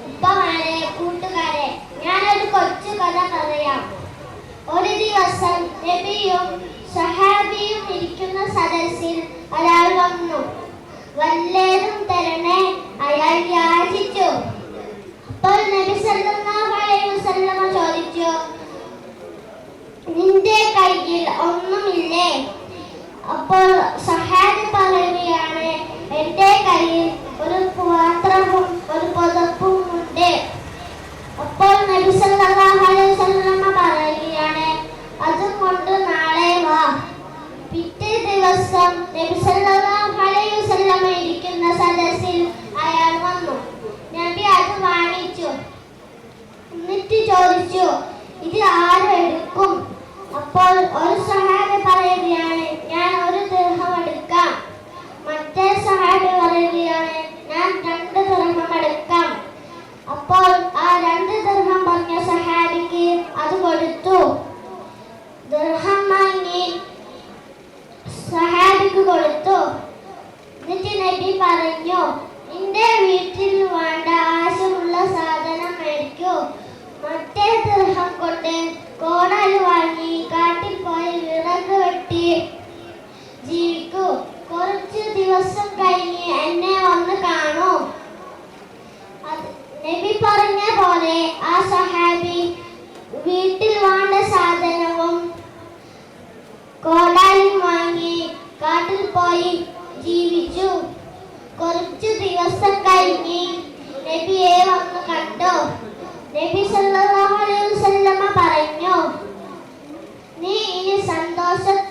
ഉപ്പമാരെ, കൂട്ടുകാരെ, ഞാനൊരു കൊച്ചു കഥ പറയാം. ഒരു ദിവസം നബിയും സഹാബിയും ഇരിക്കുന്ന സദസ്സിൽ ഒരാൾ വന്നു. വല്ലതും തരണേ, അയാൾ യാചിച്ചു. അപ്പോൾ നബി സല്ലല്ലാഹു അലൈഹി വസല്ലമ ചോദിച്ചു, നിന്റെ കയ്യിൽ ഒന്നുമില്ലേ? അപ്പോൾ സഹാബി പറയുകയാണ്, എന്റെ കയ്യിൽ ഒരു പാത്രവും ഒരു പുതപ്പും ഉണ്ട്. അപ്പോൾ നബി സല്ലല്ലാഹു അലൈഹി വസല്ലമ പറയുകയാണ്, അതും കൊണ്ട് നാളെ വാ. പിറ്റേ ദിവസം നബി സല്ലല്ലാഹു അലൈഹി വസല്ലമ ഇരിക്കുന്ന സദസ്സിൽ അയാൾ വന്നു. നബി അത് വാങ്ങിച്ചു. എന്നിട്ട് ചോദിച്ചു, ഇത് ആരും എടുക്കും? അപ്പോൾ ഒരു സഹാബി പറയുകയാണ്, ഞാൻ ഒരു ദിർഹം എടുക്കാം. മറ്റേ സഹാബി പറയുകയാണ്, ഞാൻ 2 ദിർഹം എടുക്കാം. അപ്പോൾ ആ 2 ദിർഹം പറഞ്ഞ സഹാബിക്ക് അത് കൊടുത്തു. ദിർഹം വാങ്ങി സഹാബിക്ക് കൊടുത്തു. എന്നിട്ട് നബി പറഞ്ഞു, നിന്റെ വീട്ടിൽ വേണ്ട ആവശ്യമുള്ള സാധനം മേടിക്കൂ. മറ്റേ ദിർഹം കൊണ്ട് കോടാലി വാങ്ങി കാട്ടിൽ പോയി വിറക് വെട്ടി ജീവിക്കൂ. കുറച്ചു ദിവസം കഴിഞ്ഞ് എന്നെ വന്ന് കാണൂ. നബി പറഞ്ഞ പോലെ ആ സഹാബി വീട്ടിൽ വേണ്ട സാധനവും കോടാലിയും വാങ്ങി കാട്ടിൽ പോയി ജീവിച്ചു. കുറച്ചു ദിവസം കഴിഞ്ഞ് നബിയെ വന്ന് കണ്ടു. നബി സല്ലല്ലാഹു അലൈഹി വസല്ലമ പറഞ്ഞു, നീ ഇനി സന്തോഷത്തോടെ